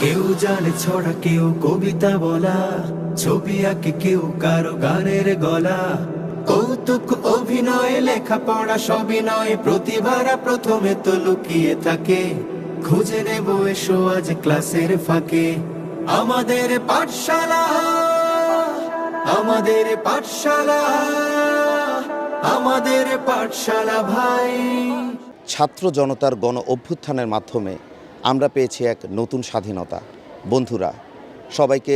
কেউ জানে ছড়া, কেউ কবিতা বলা, ছবি আঁকে কেউ কারো গানের গলা। কৌতুক অভিনয় লেখাপড়া সবই নয়, প্রতিভারা প্রথমে তো লুকিয়ে থাকে। খুঁজে নেব এসো আজ ক্লাসের ফাঁকে। আমাদের পাঠশালা, আমাদের পাঠশালা, আমাদের পাঠশালা ভাই। ছাত্র জনতার গণ অভ্যুত্থানের মাধ্যমে আমরা পেয়েছি এক নতুন স্বাধীনতা। বন্ধুরা, সবাইকে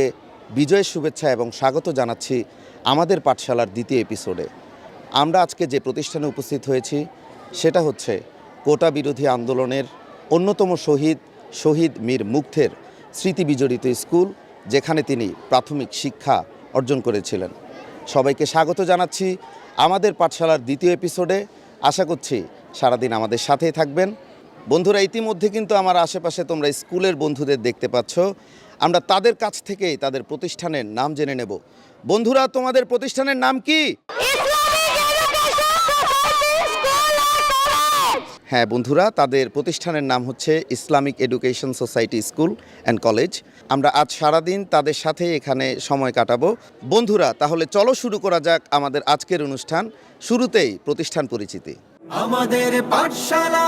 বিজয়ের শুভেচ্ছা এবং স্বাগত জানাচ্ছি আমাদের পাঠশালার দ্বিতীয় এপিসোডে। আমরা আজকে যে প্রতিষ্ঠানে উপস্থিত হয়েছি সেটা হচ্ছে কোটা বিরোধী আন্দোলনের অন্যতম শহীদ মীর মুগ্ধের স্মৃতি বিজড়িত স্কুল, যেখানে তিনি প্রাথমিক শিক্ষা অর্জন করেছিলেন। সবাইকে স্বাগত জানাচ্ছি আমাদের পাঠশালার দ্বিতীয় এপিসোডে। আশা করছি সারাদিন আমাদের সাথেই থাকবেন। বন্ধুরা, ইতিমধ্যে কিন্তু আমার আশেপাশে তোমরা স্কুলের বন্ধুদের দেখতে পাচ্ছ। আমরা তাদের কাছ থেকেই তাদের প্রতিষ্ঠানের নাম জেনে নেব। বন্ধুরা, তোমাদের প্রতিষ্ঠানের নাম কি? হ্যাঁ বন্ধুরা, তাদের প্রতিষ্ঠানের নাম হচ্ছে Islamic education society school and college. আমরা আজ সারাদিন তাদের সাথে এখানে সময় কাটাবো। বন্ধুরা, তাহলে চলো শুরু করা যাক আমাদের আজকের অনুষ্ঠান। শুরুতেই প্রতিষ্ঠান পরিচিতি। আমাদের পাঠশালা।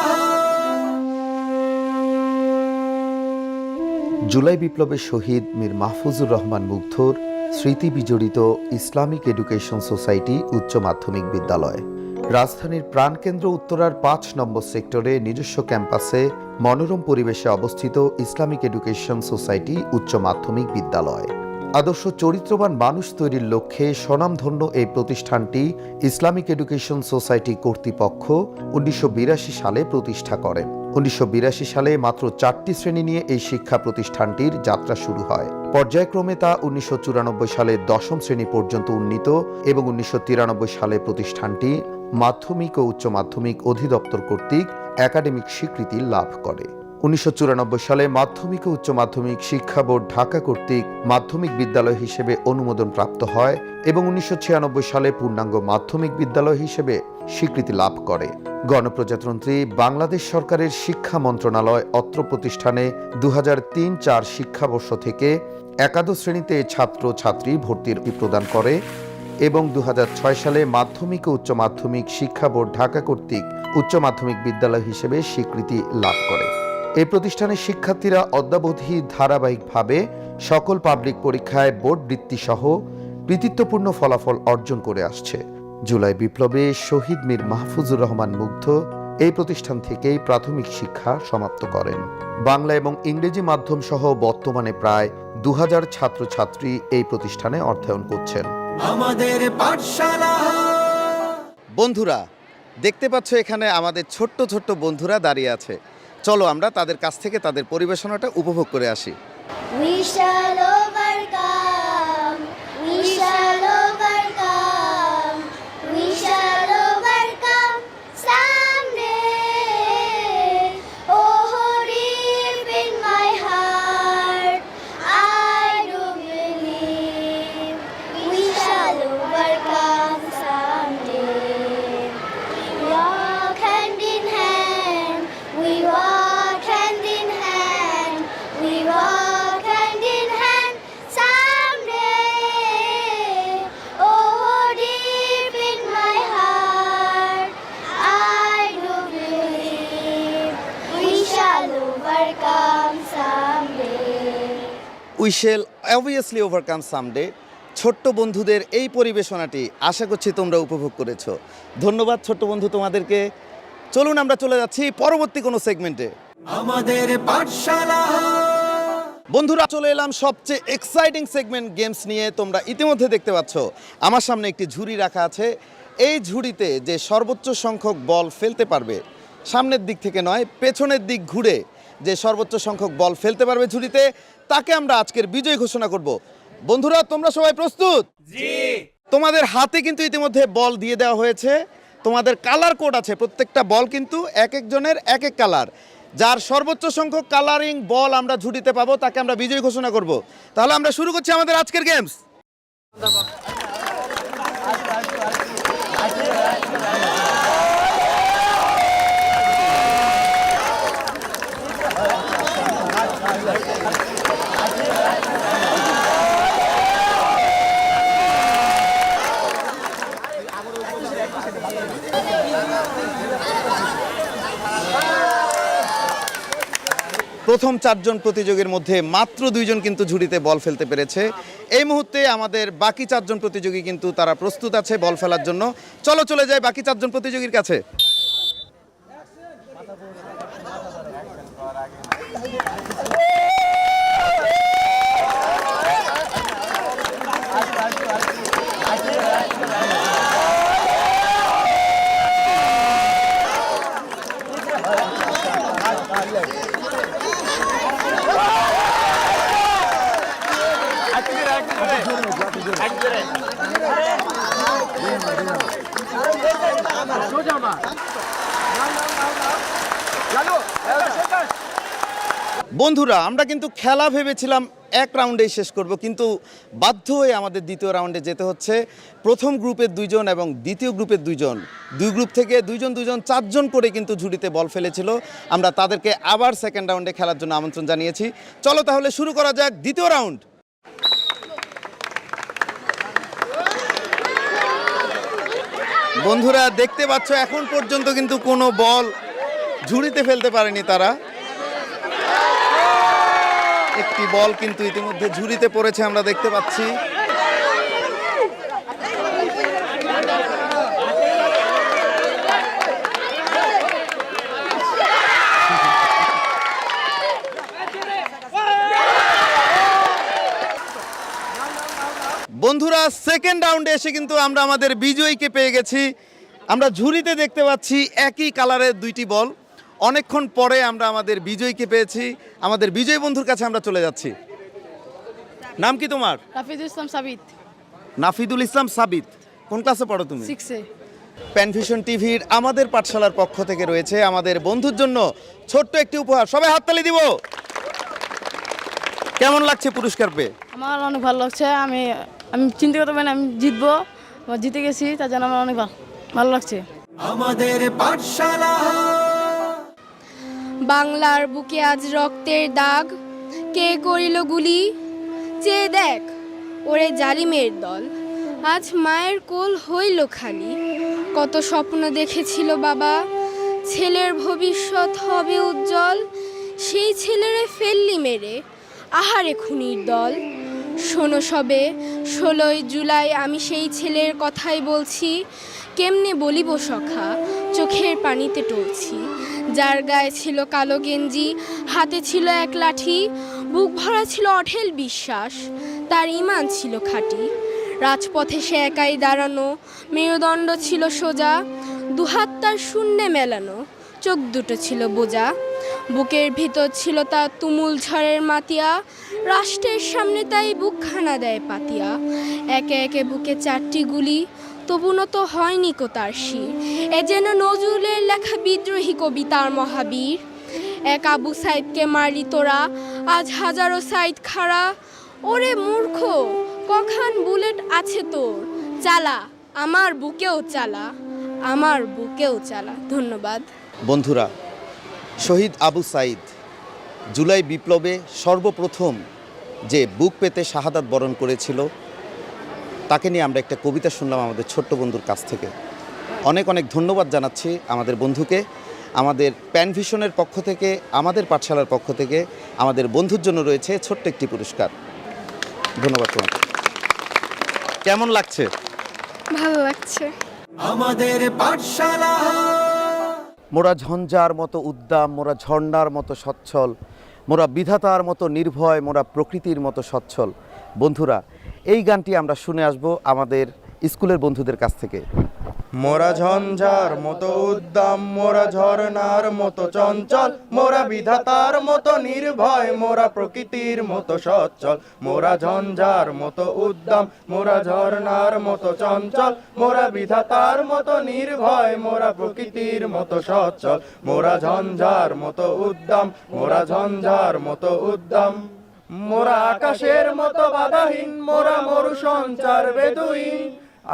জুলাই বিপ্লবের শহীদ মীর মাহফুজুর রহমান মুগ্ধর স্মৃতি বিজড়িত ইসলামিক এডুকেশন সোসাইটি উচ্চ মাধ্যমিক বিদ্যালয় রাজধানীর প্রাণকেন্দ্র উত্তরার ৫ নম্বর সেক্টরে নিজস্ব ক্যাম্পাসে মনোরম পরিবেশে অবস্থিত ইসলামিক এডুকেশন সোসাইটি উচ্চ মাধ্যমিক বিদ্যালয়। আদর্শ চরিত্রবান মানুষ তৈরির লক্ষ্যে স্বনামধন্য এই প্রতিষ্ঠানটি ইসলামিক এডুকেশন সোসাইটি কর্তৃপক্ষ ১৯৮২ সালে প্রতিষ্ঠা করেন। ১৯৮২ সালে মাত্র ৪টি শ্রেণী নিয়ে এই শিক্ষা প্রতিষ্ঠানটির যাত্রা শুরু হয়। পর্যায়ক্রমে তা ১৯৯৪ সালে ১০ম শ্রেণী পর্যন্ত উন্নীত এবং ১৯৯৩ সালে প্রতিষ্ঠানটি মাধ্যমিক ও উচ্চ মাধ্যমিক অধিদপ্তর কর্তৃক একাডেমিক স্বীকৃতি লাভ করে। ১৯৯৪ সালে মাধ্যমিক ও উচ্চ মাধ্যমিক শিক্ষা বোর্ড ঢাকা কর্তৃক মাধ্যমিক বিদ্যালয় হিসেবে অনুমোদন প্রাপ্ত হয় এবং ১৯৯৬ সালে পূর্ণাঙ্গ মাধ্যমিক বিদ্যালয় হিসেবে স্বীকৃতি লাভ করে। গণপ্রজাতন্ত্রী বাংলাদেশ সরকারের শিক্ষা মন্ত্রণালয় অত্র প্রতিষ্ঠানে ২০০৩-০৪ শিক্ষাবর্ষ থেকে একাদশ শ্রেণীতে ছাত্র ছাত্রী ভর্তির প্রদান করে এবং ২০০৬ সালে মাধ্যমিক ও উচ্চ মাধ্যমিক শিক্ষা বোর্ড ঢাকা কর্তৃক উচ্চ মাধ্যমিক বিদ্যালয় হিসেবে স্বীকৃতি লাভ করে। এই প্রতিষ্ঠানের শিক্ষার্থীরা অদ্যাবধি ধারাবাহিকভাবে সকল পাবলিক পরীক্ষায় বোর্ড বৃত্তি সহ কৃতিত্বপূর্ণ ফলাফল অর্জন করে আসছে। জুলাই বিপ্লবে শহীদ মীর মাহফুজুর রহমান মুগ্ধ এই প্রতিষ্ঠান থেকেই প্রাথমিক শিক্ষা সমাপ্ত করেন। বাংলা এবং ইংরেজি মাধ্যম সহ বর্তমানে প্রায় ২০০০ ছাত্রছাত্রী এই প্রতিষ্ঠানে অধ্যয়ন করছেন। আমাদের পাঠশালা। বন্ধুরা, দেখতে পাচ্ছ এখানে আমাদের ছোট্ট ছোট্ট বন্ধুরা দাঁড়িয়ে আছে। চলো আমরা তাদের কাছ থেকে তাদের পরিবেশনাটা উপভোগ করে আসি। We shall overcome. We shall overcome. We shall overcome someday. Oh, deep in my heart, I do believe we shall overcome someday. Walk hand in hand. We walk hand in hand. We walk hand in hand someday. Oh, deep in my heart, I do believe we shall overcome someday. We shall obviously overcome someday. ছোট্ট বন্ধুদের এই পরিবেশনাটি আশা করছি তোমরা উপভোগ করেছো। ধন্যবাদ ছোট্ট বন্ধু তোমাদেরকে। চলুন আমরা চলে যাচ্ছি পরবর্তী কোনো সেগমেন্টে। আমাদের পাঠশালা। বন্ধুরা, চলে এলাম সবচেয়ে এক্সাইটিং সেগমেন্ট গেমস নিয়ে। তোমরা ইতিমধ্যে দেখতে পাচ্ছ আমার সামনে একটি ঝুড়ি রাখা আছে। এই ঝুড়িতে যে সর্বোচ্চ সংখ্যক বল ফেলতে পারবে, সামনের দিক থেকে নয় পেছনের দিক ঘুরে যে সর্বোচ্চ সংখ্যক বল ফেলতে পারবে ঝুড়িতে, তাকে আমরা আজকের বিজয়ী ঘোষণা করব। বন্ধুরা, তোমরা সবাই প্রস্তুত? জি। তোমাদের হাতে কিন্তু ইতিমধ্যে বল দিয়ে দেওয়া হয়েছে। তোমাদের কালার কোড আছে, প্রত্যেকটা বল কিন্তু এক একজনের এক এক কালার। যার সর্বোচ্চ সংখ্যক কালারিং বল আমরা ঝুড়িতে পাবো তাকে আমরা বিজয়ী ঘোষণা করব। তাহলে আমরা শুরু করছি আমাদের আজকের গেমস। প্রথম 4 জন প্রতিযোগীর মধ্যে মাত্র 2 জন কিন্তু ঝুড়িতে বল ফেলতে পেরেছে। এই মুহূর্তে আমাদের বাকি 4 জন প্রতিযোগী কিন্তু তারা প্রস্তুত আছে বল ফেলার জন্য। চলো চলে যাই বাকি 4 জন প্রতিযোগীর কাছে। বন্ধুরা, আমরা কিন্তু খেলা ভেবেছিলাম এক রাউন্ডেই শেষ করব, কিন্তু বাধ্য হয়ে আমাদের দ্বিতীয় রাউন্ডে যেতে হচ্ছে। প্রথম গ্রুপের 2 জন এবং দ্বিতীয় গ্রুপের 2 জন, 2 গ্রুপ থেকে 2 জন 4 জন করে কিন্তু ঝুড়িতে বল ফেলেছিল। আমরা তাদেরকে আবার সেকেন্ড রাউন্ডে খেলার জন্য আমন্ত্রণ জানিয়েছি। চলো তাহলে শুরু করা যাক দ্বিতীয় রাউন্ড। বন্ধুরা দেখতে পাচ্ছ এখন পর্যন্ত কিন্তু কোনো বল ঝুড়িতে ফেলতে পারেনি তারা। একটি বল কিন্তু ইতিমধ্যে ঝুড়িতে পড়েছে আমরা দেখতে পাচ্ছি। বন্ধুরা সেকেন্ড রাউন্ডে এসে কিন্তু আমরা আমাদের বিজয়ীকে পেয়ে গেছি। আমরা ঝুড়িতে দেখতে পাচ্ছি একই কালারের 2টি বল। অনেকক্ষণ পরে আমরা আমাদের বিজয়ীকে পেয়েছি। আমাদের বিজয়ী বন্ধুর কাছে আমরা চলে যাচ্ছি। নাম কি তোমার? নাফিদুল ইসলাম সাবিত। নাফিদুল ইসলাম সাবিত। কোন ক্লাসে পড়ো তুমি? 6-এ। প্যানভিশন টিভির আমাদের পাঠশালার পক্ষ থেকে রয়েছে আমাদের বন্ধুর জন্য ছোট্ট একটি উপহার। সবাই হাততালি দিব। কেমন লাগছে পুরস্কার পেয়ে? আমার অনেক ভালো লাগছে। আমি চিন্তা করতে পারি না আমি জিতবো। জিতে গেছি, তার জন্য আমার অনেক ভালো লাগছে। আমাদের পাঠশালা। বাংলার বুকে আজ রক্তের দাগ, কে করিল গুলি, চেয়ে দেখ ওরে জালিমের দল, আজ মায়ের কোল হইল খালি। কত স্বপ্ন দেখেছিল বাবা, ছেলের ভবিষ্যৎ হবে উজ্জ্বল, সেই ছেলেরে ফেললি মেরে, আহারে খুনির দল। শোনো সবে 16ই জুলাই আমি সেই ছেলের কথাই বলছি, কেমনে বলিব সখা চোখের পানিতে টলছি। যার গায়ে ছিল কালো গেঞ্জি, হাতে ছিল এক লাঠি, বুক ভরা ছিল অঢেল বিশ্বাস, তার ঈমান ছিল খাঁটি। রাজপথে সে একাই দাঁড়ানো, মেরুদণ্ড ছিল সোজা, দুহাত তার শূন্যে মেলানো, চোখ দুটো ছিল বোঝা। বুকের ভিতর ছিল তার তুমুল ঝড়ের মাতিয়া, রাষ্ট্রের সামনে তাই বুকখানা দেয় পাতিয়া। একে একে বুকে 4টি গুলি, তবু নত হয়নি কো তার শির, এ যেন নজরুলের লেখা বিদ্রোহী কবিতার মহাবীর। এক আবু সাইদকে মারলি তোরা, আজ হাজারো সাইদ খাড়া, ওরে মূর্খ কখান বুলেট আছে তোর, চালা আমার বুকেও চালা, আমার বুকেও চালা। ধন্যবাদ। বন্ধুরা, শহীদ আবু সাইদ জুলাই বিপ্লবে সর্বপ্রথম যে বুক পেতে শাহাদাত বরণ করেছিল, তাকে নিয়ে আমরা একটা কবিতা শুনলাম আমাদের ছোট্ট বন্ধুর কাছ থেকে। অনেক অনেক ধন্যবাদ জানাচ্ছি আমাদের বন্ধুকে। আমাদের প্যানভিশনের পক্ষ থেকে, আমাদের পাঠশালার পক্ষ থেকে আমাদের বন্ধুর জন্য রয়েছে ছোট্ট একটি পুরস্কার। ধন্যবাদ তোমাকে। কেমন লাগছে? ভালো লাগছে। আমাদের পাঠশালা। মোরা ঝঞ্ঝার মতো উদ্দাম, মোরা ঝর্ণার মতো সচ্ছল, মোরা বিধাতার মতো নির্ভয়, মোরা প্রকৃতির মতো সচ্ছল। বন্ধুরা, এই গানটি আমরা শুনে আসব আমাদের স্কুলের বন্ধুদের কাছ থেকে। মোরা ঝঞ্ঝার মতো উদ্দাম, মোরা ঝর্ণার মতো চঞ্চল, মোরা বিধাতার মতো নির্ভয়, মোরা প্রকৃতির মতো সচ্ছল। মোরা ঝঞ্ঝার মতো উদ্দাম, মোরা ঝর্ণার মতো চঞ্চল, মোরা বিধাতার মতো নির্ভয়, মোরা প্রকৃতির মতো সচ্ছল। মোরা ঝঞ্ঝার মতো উদ্দাম, মোরা ঝঞ্ঝার মতো উদ্দাম, মোরা আকাশের মতো বাধাহীন, মোরা মরু সঞ্চার বেদুইন।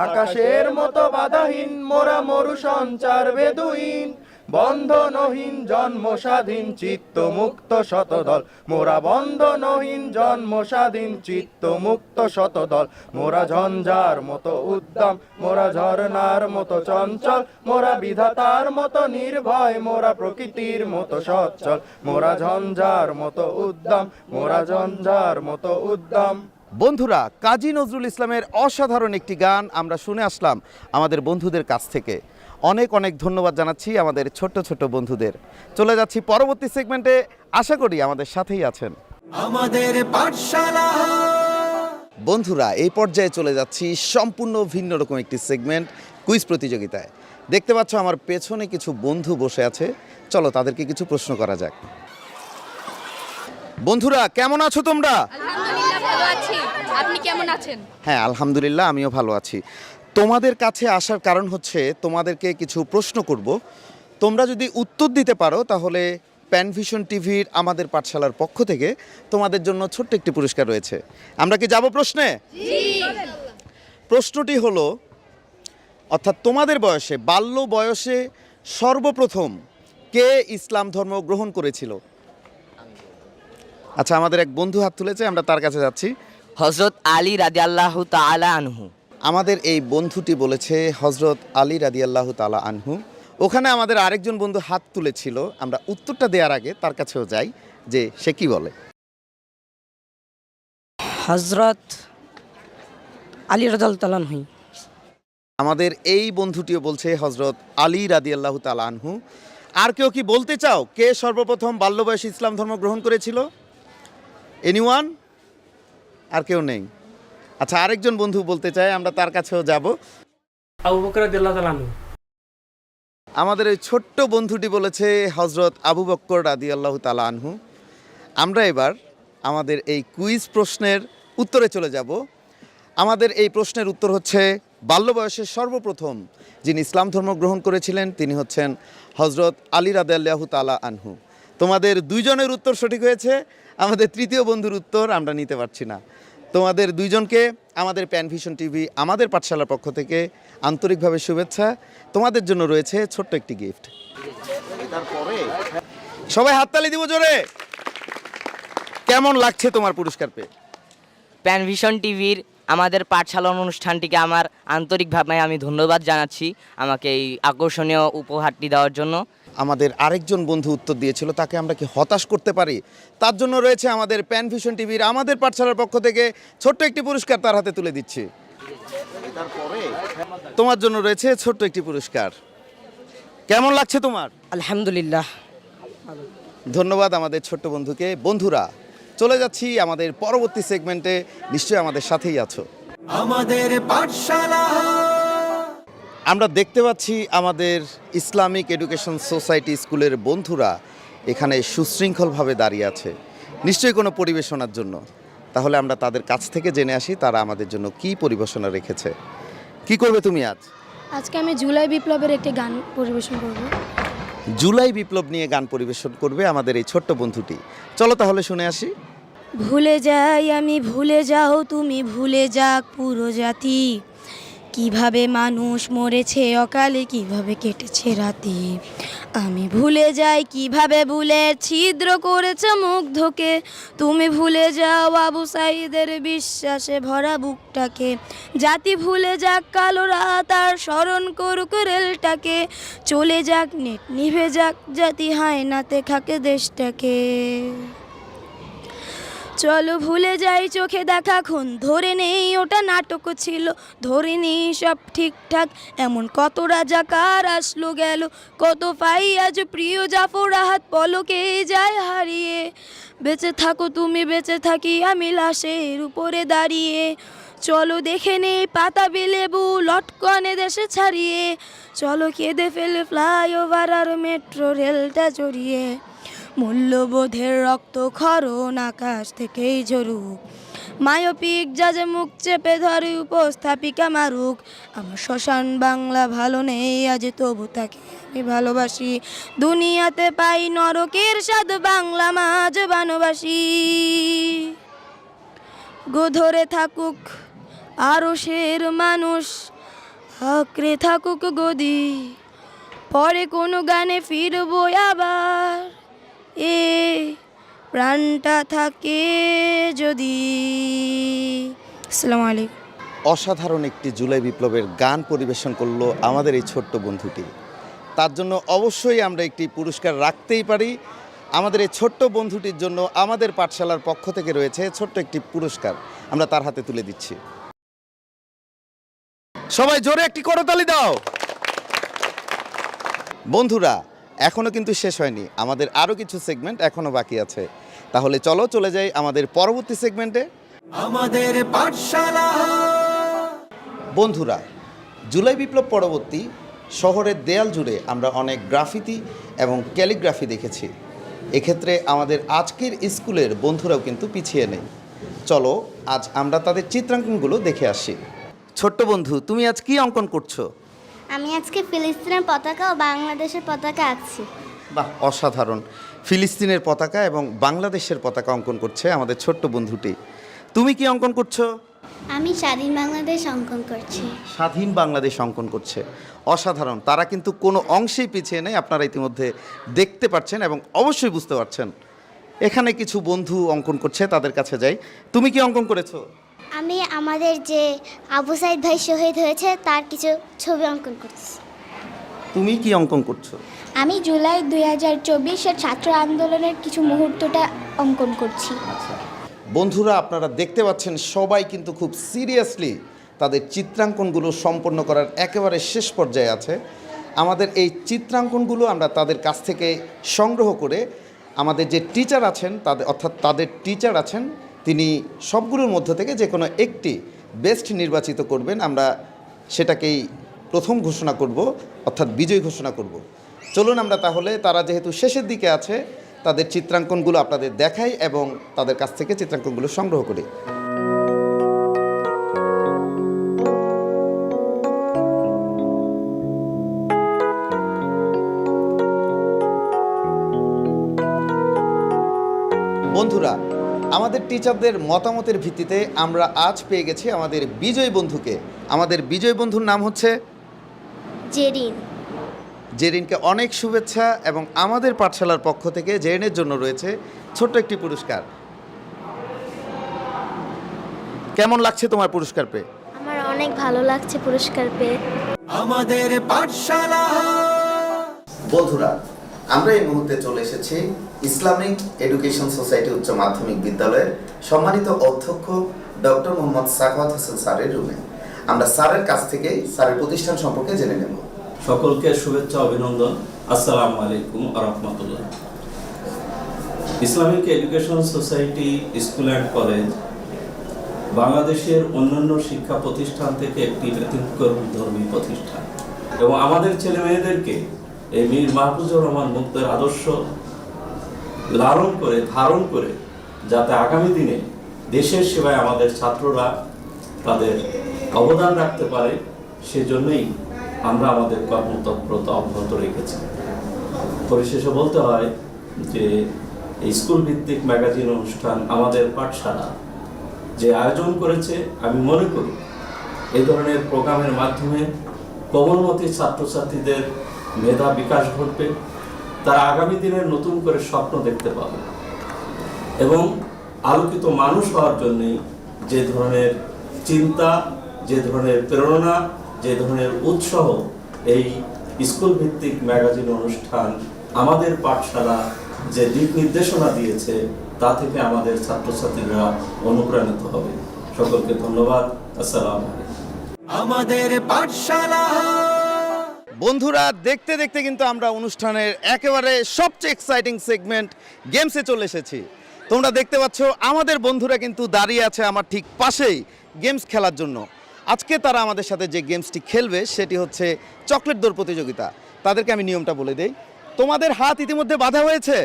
আকাশের মতো বাধাহীন, মোরা মরু সঞ্চার বেদুইন। বন্ধনহীন জন্ম স্বাধীন চিত্ত মুক্ত শতদল মোরা বন্ধনহীন জন্ম স্বাধীন চিত্ত মুক্ত শতদল মোরা ঝঞ্ঝার মতো উদ্যম মোরা ঝরনার মতো চঞ্চল মোরা বিধাতার মতো নির্ভয় মোরা প্রকৃতির মতো সচ্ছল মোরা ঝঞ্ঝার মতো উদ্যম মোরা ঝঞ্ঝার মতো উদ্যম। বন্ধুরা, কাজী নজরুল ইসলামের অসাধারণ একটি গান আমরা শুনে আসলাম আমাদের বন্ধুদের কাছ থেকে। অনেক অনেক ধন্যবাদ জানাচ্ছি আমাদের ছোট্ট ছোট্ট বন্ধুদের। চলে যাচ্ছি পরবর্তী সেগমেন্টে, আশা করি আমাদের সাথেই আছেন। আমাদের পাঠশালা। বন্ধুরা, এই পর্যায়ে চলে যাচ্ছি সম্পূর্ণ ভিন্ন রকম একটি সেগমেন্ট, কুইজ প্রতিযোগিতায়। দেখতে পাচ্ছ আমার পেছনে কিছু বন্ধু বসে আছে, চলো তাদেরকে কিছু প্রশ্ন করা যাক। বন্ধুরা, কেমন আছো তোমরা? আলহামদুলিল্লাহ ভালো আছি, আপনি কেমন আছেন? হ্যাঁ, আলহামদুলিল্লাহ আমিও ভালো আছি। তোমাদের কাছে আসার কারণ হচ্ছে তোমাদেরকে কিছু প্রশ্ন করব। তোমরা যদি উত্তর দিতে পারো তাহলে প্যানভিশন টিভির আমাদের পাঠশালার পক্ষ থেকে তোমাদের জন্য ছোট্ট একটি পুরস্কার রয়েছে। আমরা কি যাব প্রশ্নে? প্রশ্নটি হলো, অর্থাৎ তোমাদের বয়সে, বাল্য বয়সে সর্বপ্রথম কে ইসলাম ধর্ম গ্রহণ করেছিল? আচ্ছা, আমাদের এক বন্ধু হাত তুলেছে, আমরা তার কাছে যাচ্ছি। হযরত আলী রাদিয়াল্লাহু তাআলা আনহু। আমাদের এই বন্ধুটি বলেছে হযরত আলী রাদিয়াল্লাহু তাআলা আনহু। ওখানে আমাদের আরেকজন বন্ধু হাত তুলেছিল, আমরা উত্তরটা দেওয়ার আগে তার কাছেও যাই যে সে কি বলে। হযরত আলী রাদিয়াল্লাহু তাআলা আনহু। আমাদের এই বন্ধুটিও বলছে হযরত আলী রাদিয়াল্লাহু তাআলা আনহু। আর কেউ কি বলতে চাও কে সর্বপ্রথম বাল্য বয়সে ইসলাম ধর্ম গ্রহণ করেছিল? এনিওয়ান? আর কেউ নেই? আচ্ছা, আরেকজন বন্ধু বলতে চায়, আমরা তার কাছেও যাব। আবু বকর রাদিয়াল্লাহু তাআলা আনহু। আমাদের ওই ছোট্ট বন্ধুটি বলেছে হযরত আবু বকর রাদিয়াল্লাহু তাআলা আনহু। আমরা এবার আমাদের এই কুইজ প্রশ্নের উত্তরে চলে যাব। আমাদের এই প্রশ্নের উত্তর হচ্ছে, বাল্য বয়সে সর্বপ্রথম যিনি ইসলাম ধর্ম গ্রহণ করেছিলেন তিনি হচ্ছেন হযরত আলী রাদিয়াল্লাহু তাআলা আনহু। তোমাদের দুইজনের উত্তর সঠিক হয়েছে, আমাদের তৃতীয় বন্ধুর উত্তর আমরা নিতে পারছি না। তোমাদের দুইজনকে আমাদের প্যানভিশন টিভি আমাদের পাঠশালার পক্ষ থেকে আন্তরিকভাবে শুভেচ্ছা। তোমাদের জন্য রয়েছে ছোট্ট একটি গিফট। সবাই হাততালি দিব জোরে। কেমন লাগছে তোমার পুরস্কার পেয়ে? প্যানভিশন টিভির আমাদের পাঠশালা অনুষ্ঠানটিকে আমার আন্তরিকভাবে আমি ধন্যবাদ জানাচ্ছি আমাকে এই আকর্ষণীয় উপহারটি দেওয়ার জন্য। আমাদের আরেকজন বন্ধু উত্তর দিয়েছিল, তাকে আমরা কি হতাশ করতে পারি? তার জন্য রয়েছে আমাদের প্যানভিশন টিভির আমাদের পাঠশালার পক্ষ থেকে ছোট্ট একটি পুরস্কার তার হাতে তুলে দিচ্ছি। তোমার জন্য রয়েছে ছোট্ট একটি পুরস্কার। কেমন লাগছে তোমার? আলহামদুলিল্লাহ। ধন্যবাদ আমাদের ছোট্ট বন্ধুকে। বন্ধুরা, চলে যাচ্ছি আমাদের পরবর্তী সেগমেন্টে, নিশ্চয়ই আমাদের সাথেই আছো। আমাদের পাঠশালা। আমরা দেখতে পাচ্ছি আমাদের ইসলামিক এডুকেশন সোসাইটি স্কুলের বন্ধুরা এখানে সুশৃঙ্খলভাবে দাঁড়িয়ে আছে, নিশ্চয়ই কোনো পরিবেশনার জন্য। তাহলে আমরা তাদের কাছ থেকে জেনে আসি তারা আমাদের জন্য কি পরিবেশনা রেখেছে। কি করবে তুমি আজ? আজকে আমি জুলাই বিপ্লবের একটি গান পরিবেশন করব। জুলাই বিপ্লব নিয়ে গান পরিবেশন করবে আমাদের এই ছোট্ট বন্ধুটি। চলো তাহলে শুনে আসি। ভুলে যাই আমি, ভুলে যাও তুমি, ভুলে যাক পুরো জাতি, কিভাবে মানুষ মরেছে অকালে, কিভাবে কেটেছে রাতি। আমি ভুলে যাই কিভাবে বুলের ছিদ্র করেছে মুগ্ধকে, তুমি ভুলে যাও আবু সাইদের বিশ্বাসে ভরা বুকটাকে। জাতি ভুলে যাক কালো রাত আর স্মরণ করুক রেলটাকে, চলে যাক নেট নিভে যাক জাতি হায়নাতে খাকে দেশটাকে। চলো ভুলে যাই চোখে দেখা খুন, ধরে নেই ওটা নাটক ছিল, ধরে নেই সব ঠিকঠাক, এমন কত রাজাকার আসলো গেল, কত পাই আজ প্রিয় জাফর হাত পলকে যায় হারিয়ে। বেঁচে থাকো তুমি, বেঁচে থাকি আমি লাশের উপরে দাঁড়িয়ে, চলো দেখে নেই পাতাবি লেবু লটকনে দেশে ছাড়িয়ে, চলো কেঁদে ফেলে ফ্লাইওভার আর মেট্রো রেলটা জড়িয়ে। মূল্যবোধের রক্ত খরণ আকাশ থেকেই ঝরুক, মায়োপিক জাজে মুখ চেপে ধরে উপস্থাপিকা মারুক, আমার শ্মশান বাংলা ভালো নেই আজ তবু তাকে আমি ভালোবাসি, দুনিয়াতে পাই নরকের স্বাদ বাংলা মাঝ বানবাসী। গোধরে থাকুক আরশের মানুষ, আঁকড়ে থাকুক গদি, পরে কোনো গানে ফিরবো আবার, এ প্রাণটা থাকে যদি। আসসালামু আলাইকুম। অসাধারণ একটি জুলাই বিপ্লবের গান পরিবেশন করলো আমাদের এই ছোট্ট বন্ধুটি। তার জন্য অবশ্যই আমরা একটি পুরস্কার রাখতেই পারি। আমাদের এই ছোট্ট বন্ধুটির জন্য আমাদের পাঠশালার পক্ষ থেকে রয়েছে ছোট্ট একটি পুরস্কার, আমরা তার হাতে তুলে দিচ্ছি। সবাই জোরে একটি করতালি দাও। বন্ধুরা, এখনো কিন্তু শেষ হয়নি, আমাদের আরও কিছু সেগমেন্ট এখনো বাকি আছে। তাহলে চলো চলে যাই আমাদের পরবর্তী সেগমেন্টে। আমাদের পাঠশালা। বন্ধুরা, জুলাই বিপ্লব পরবর্তী শহরের দেয়াল জুড়ে আমরা অনেক গ্রাফিতি এবং ক্যালিগ্রাফি দেখেছি। এক্ষেত্রে আমাদের আজকের স্কুলের বন্ধুরাও কিন্তু পিছিয়ে নেই। চলো আজ আমরা তাদের চিত্রাঙ্কনগুলো দেখে আসি। ছোট্ট বন্ধু, তুমি আজ কি অঙ্কন করছো? আমি আজকে ফিলিস্তিনের পতাকা ও বাংলাদেশের পতাকা আঁকছি। বাহ, অসাধারণ! ফিলিস্তিনের পতাকা এবং বাংলাদেশের পতাকা অঙ্কন করছে আমাদের ছোট্ট বন্ধুটি। তুমি কি অঙ্কন করছো? আমি স্বাধীন বাংলাদেশ অঙ্কন করছি। স্বাধীন বাংলাদেশ অঙ্কন করছে, অসাধারণ! তারা কিন্তু কোনো অংশেই পিছিয়ে নেই, আপনারা ইতিমধ্যে দেখতে পাচ্ছেন এবং অবশ্যই বুঝতে পারছেন। এখানে কিছু বন্ধু অঙ্কন করছে, তাদের কাছে যাই। তুমি কি অঙ্কন করেছো? আমি আমাদের যে আবু সাইদ ভাই শহীদ হয়েছে তার কিছু ছবি অঙ্কন করছি। তুমি কি অঙ্কন করছো? আমি জুলাই 2024-এর ছাত্র আন্দোলনের কিছু মুহূর্তটা অঙ্কন করছি। বন্ধুরা, আপনারা দেখতে পাচ্ছেন সবাই কিন্তু খুব সিরিয়াসলি তাদের চিত্রাঙ্কনগুলো সম্পন্ন করার একেবারে শেষ পর্যায়ে আছে। আমাদের এই চিত্রাঙ্কনগুলো আমরা তাদের কাছ থেকে সংগ্রহ করে আমাদের যে টিচার আছেন তাদের টিচার আছেন, তিনি সবগুলোর মধ্য থেকে যে কোনো একটি বেস্ট নির্বাচিত করবেন। আমরা সেটাকেই প্রথম ঘোষণা করব, অর্থাৎ বিজয় ঘোষণা করব। চলুন আমরা তাহলে, তারা যেহেতু শেষের দিকে আছে, তাদের চিত্রাঙ্কনগুলো আপনাদের দেখাই এবং তাদের কাছ থেকে চিত্রাঙ্কনগুলো সংগ্রহ করি। বন্ধুরা, আমাদের টিচারদের মতামতের ভিত্তিতে আমরা আজ পেয়ে গেছি আমাদের বিজয় বন্ধুকে। আমাদের বিজয় বন্ধুর নাম হচ্ছে জেরিন। জেরিনকে অনেক শুভেচ্ছা এবং আমাদের পাঠশালার পক্ষ থেকে জেরিনের জন্য রয়েছে ছোট্ট একটি পুরস্কার। কেমন লাগছে তোমার পুরস্কার পেয়ে? আমার অনেক ভালো লাগছে পুরস্কার পেয়ে। আমাদের পাঠশালা। বন্ধুরা, আমরা এই মুহূর্তে চলে এসেছি ইসলামিক এডুকেশন সোসাইটি উচ্চ মাধ্যমিক বিদ্যালয়ের সম্মানিত অধ্যক্ষ ডক্টর মোহাম্মদ সাখাওয়াত হোসেন স্যারের রুমে। আমরা স্যারের কাছ থেকে স্যারের প্রতিষ্ঠান সম্পর্কে জেনে নেব। সকলকে শুভেচ্ছা, অভিনন্দন। আসসালামু আলাইকুম ওয়া রাহমাতুল্লাহ। Islamic education society school and college বাংলাদেশের অন্যান্য শিক্ষা প্রতিষ্ঠান থেকে একটি ব্যতিক্রমধর্মী প্রতিষ্ঠান এবং আমাদের ছেলে মেয়েদেরকে এই মীর মাহফুজুর রহমান মুক্তের আদর্শ লালন করে ধারণ করে যাতে আগামী দিনে দেশের সেবায় আমাদের ছাত্ররা তাদের অবদান রাখতে পারে, সেজন্যই আমরা আমাদের কর্মতৎপরতা অব্যাহত রেখেছি। পরিশেষে বলতে হয় যে এই স্কুল ভিত্তিক ম্যাগাজিন অনুষ্ঠান আমাদের পাঠশালা যে আয়োজন করেছে, আমি মনে করি এই ধরনের প্রোগ্রামের মাধ্যমে কোমলমতি ছাত্রছাত্রীদের মেধা বিকাশ ঘটবে, তারা আগামী দিনের নতুন করে স্বপ্ন দেখতে পাবে এবং আলোকিত মানুষ হওয়ার জন্যই যে ধরনের চিন্তা, যে ধরনের প্রেরণা, যে ধরনের উৎসাহ এই স্কুল ভিত্তিক ম্যাগাজিন অনুষ্ঠান আমাদের পাঠশালা যে দিক নির্দেশনা দিয়েছে, তা থেকে আমাদের ছাত্রছাত্রীরা অনুপ্রাণিত হবে। সকলকে ধন্যবাদ। আসসালামু আলাইকুম। আমাদের পাঠশালা। বন্ধুরা, দেখতে দেখতে কিন্তু আমরা অনুষ্ঠানের একেবারে সবচেয়ে এক্সাইটিং সেগমেন্ট গেমসে চলে এসেছি। তোমরা দেখতে পাচ্ছ আমাদের বন্ধুরা কিন্তু দাঁড়িয়ে আছে আমার ঠিক পাশেই গেমস খেলার জন্য। আজকে তারা আমাদের সাথে যে গেমসটি খেলবে সেটি হচ্ছে চকলেট দৌড় প্রতিযোগিতা। তাদেরকে আমি নিয়মটা বলে দেই। তোমাদের হাত ইতিমধ্যে বাঁধা হয়েছে?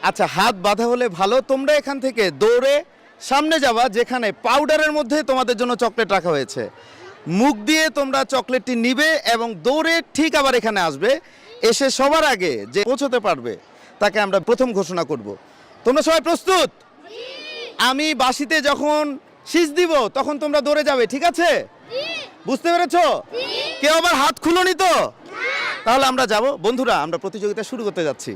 আচ্ছা, হাত বাঁধা হলে ভালো। তোমরা এখান থেকে দৌড়ে সামনে যাবা, যেখানে পাউডারের মধ্যে তোমাদের জন্য চকলেট রাখা হয়েছে। মুখ দিয়ে তোমরা চকলেটটি নিবে এবং দৌড়ে ঠিক আবার এখানে আসবে। এসে সবার আগে যে পৌঁছতে পারবে তাকে আমরা প্রথম ঘোষণা করব। তোমরা সবাই প্রস্তুত? আমি বাঁশিতে যখন শীষ দিব তখন তোমরা দৌড়ে যাবে, ঠিক আছে? বুঝতে পেরেছো? কেউ আবার হাত খুলোনি তো? তাহলে আমরা যাব। বন্ধুরা, আমরা প্রতিযোগিতা শুরু করতে যাচ্ছি।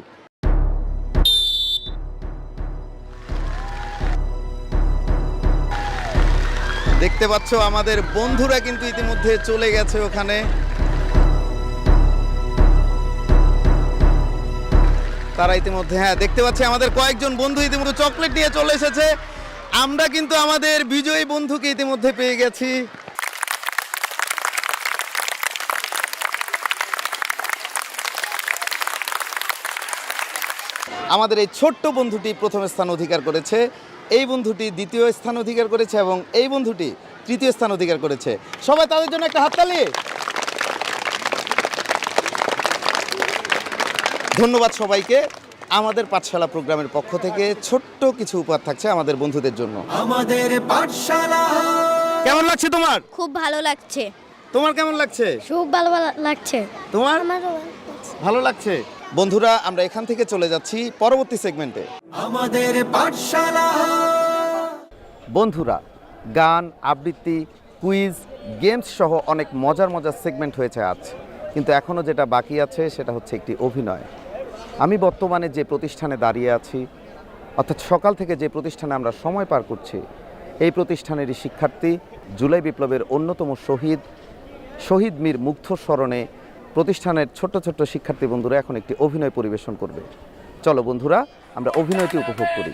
দেখতে পাচ্ছ আমাদের বন্ধুরা কিন্তু ইতিমধ্যে চলে গেছে ওখানে। তারা ইতিমধ্যে, হ্যাঁ দেখতে পাচ্ছি আমাদের কয়েকজন বন্ধু ইতিমধ্যে চকলেট নিয়ে চলে এসেছে। আমরা কিন্তু আমাদের বিজয়ী বন্ধুকে ইতিমধ্যে পেয়ে গেছি। আমাদের এই ছোট্ট বন্ধুটি প্রথম স্থান অধিকার করেছে, এই বন্ধুটি দ্বিতীয় স্থান অধিকার করেছে এবং এই বন্ধুটি তৃতীয় স্থান অধিকার করেছে। সবাই তাদের জন্য একটা হাততালি। ধন্যবাদ সবাইকে। আমাদের পাঠশালা প্রোগ্রামের পক্ষ থেকে ছোট্ট কিছু উপহার থাকছে আমাদের বন্ধুদের জন্য। আমাদের পাঠশালা। কেমন লাগছে তোমার? খুব ভালো লাগছে। তোমার কেমন লাগছে? খুব ভালো লাগছে। তোমার আমারও ভালো লাগছে? বন্ধুরা, আমরা এখান থেকে চলে যাচ্ছি পরবর্তী সেগমেন্টে। আমাদের পাঠশালা। বন্ধুরা, গান, আবৃত্তি, কুইজ, গেমস সহ অনেক মজার মজার সেগমেন্ট হয়েছে আজ, কিন্তু এখনও যেটা বাকি আছে সেটা হচ্ছে একটি অভিনয়। আমি বর্তমানে যে প্রতিষ্ঠানে দাঁড়িয়ে আছি, অর্থাৎ সকাল থেকে যে প্রতিষ্ঠানে আমরা সময় পার করছি, এই প্রতিষ্ঠানেরই শিক্ষার্থী, জুলাই বিপ্লবের অন্যতম শহীদ মীর মুগ্ধর স্মরণে প্রতিষ্ঠানের ছোট্ট ছোট্ট শিক্ষার্থী বন্ধুরা এখন একটি অভিনয় পরিবেশন করবে। চলো বন্ধুরা, আমরা অভিনয়টি উপভোগ করি।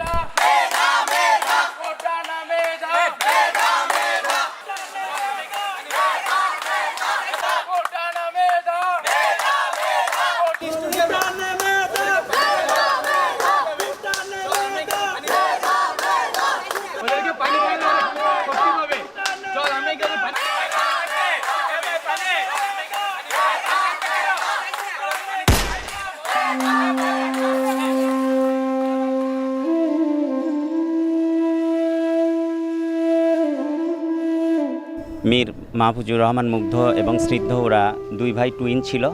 মীর মাহফুজুর রহমান মুগ্ধ এবং স্নিগ্ধ ওরা দুই ভাই টুইন ছিল।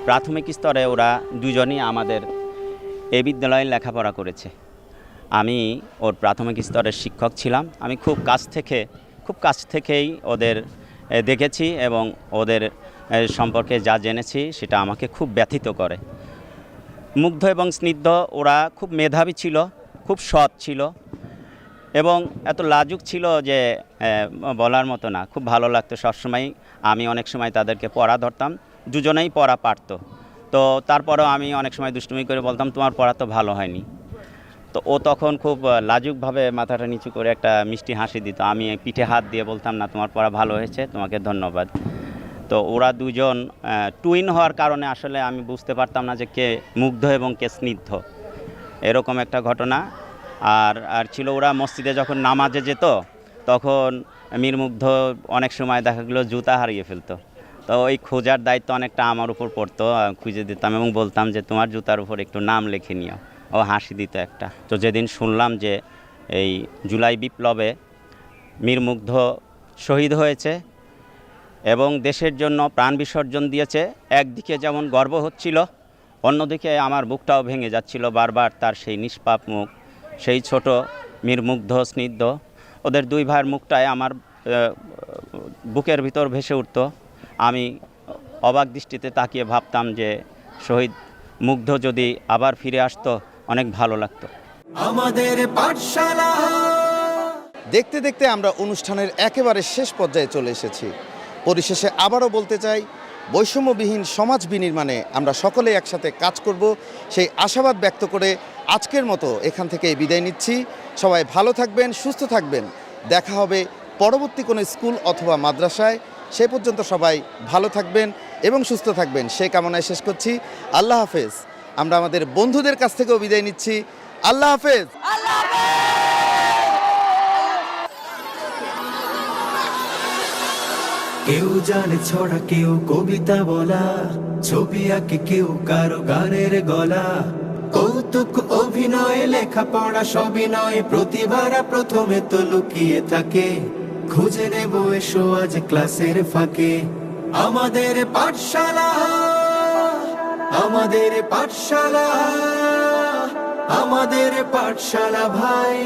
প্রাথমিক স্তরে ওরা দুজনই আমাদের এই বিদ্যালয়ে লেখাপড়া করেছে। আমি ওর প্রাথমিক স্তরের শিক্ষক ছিলাম। আমি খুব কাছ থেকেই ওদের দেখেছি এবং ওদের সম্পর্কে যা জেনেছি সেটা আমাকে খুব ব্যথিত করে। মুগ্ধ এবং স্নিগ্ধ ওরা খুব মেধাবী ছিল, খুব সৎ ছিল এবং এত লাজুক ছিল যে বলার মতো না। খুব ভালো লাগতো সবসময়। আমি অনেক সময় তাদেরকে পড়া ধরতাম, দুজনেই পড়া পারত। তো তারপরেও আমি অনেক সময় দুষ্টুমি করে বলতাম, তোমার পড়া তো ভালো হয়নি। তো ও তখন খুব লাজুকভাবে মাথাটা নিচু করে একটা মিষ্টি হাসি দিত। আমি পিঠে হাত দিয়ে বলতাম, না তোমার পড়া ভালো হয়েছে, তোমাকে ধন্যবাদ। তো ওরা দুজন টুইন হওয়ার কারণে আসলে আমি বুঝতে পারতাম না যে কে মুগ্ধ এবং কে স্নিগ্ধ, এরকম একটা ঘটনা। আর ছিল ওরা মসজিদে যখন নামাজে যেত তখন মীর মুগ্ধ অনেক সময় দেখা গেলো জুতা হারিয়ে ফেলতো। তো ওই খোঁজার দায়িত্ব অনেকটা আমার উপর পড়তো। খুঁজে দিতাম এবং বলতাম যে তোমার জুতার উপর একটু নাম লিখে নিও। ও হাসি দিত একটা। তো যেদিন শুনলাম যে এই জুলাই বিপ্লবে মীর মুগ্ধ শহীদ হয়েছে এবং দেশের জন্য প্রাণ বিসর্জন দিয়েছে, একদিকে যেমন গর্ব হচ্ছিল, অন্যদিকে আমার বুকটাও ভেঙে যাচ্ছিল বারবার। তার সেই নিষ্পাপ মুখ, সেই ছোট মীর মুগ্ধ স্নিগ্ধ, ওদের দুই ভাইয়ের মুখটায় আমার বুকের ভিতর ভেসে উঠত। আমি অবাক দৃষ্টিতে তাকিয়ে ভাবতাম যে শহীদ মুগ্ধ যদি আবার ফিরে আসতো অনেক ভালো লাগতো। আমাদের পাঠশালা। দেখতে দেখতে আমরা অনুষ্ঠানের একেবারে শেষ পর্যায়ে চলে এসেছি। পরিশেষে আবারও বলতে চাই, বৈষম্যবিহীন সমাজ বিনির্মাণে আমরা সকলে একসাথে কাজ করব, সেই আশাবাদ ব্যক্ত করে আজকের মতো এখান থেকে বিদায় নিচ্ছি। সবাই ভালো থাকবেন, সুস্থ থাকবেন। দেখা হবে পরবর্তী কোনো স্কুল অথবা মাদ্রাসায়। সে পর্যন্ত সবাই ভালো থাকবেন এবং সুস্থ থাকবেন সেই কামনায় শেষ করছি। আল্লাহ হাফেজ। আমরা আমাদের বন্ধুদের কাছ থেকেও বিদায় নিচ্ছি। আল্লাহ হাফেজ। কেউ জানে ছড়া, কেউ কবিতা বলা, ছবি আঁকে কেউ কারো গানের গলা, কৌতুক অভিনয় লেখাপড়া সবই নয়, প্রতিভারা প্রথমে তো লুকিয়ে থাকে। খুঁজে নেব এসো আজ ক্লাসের ফাঁকে। আমাদের পাঠশালা, আমাদের পাঠশালা, আমাদের পাঠশালা ভাই।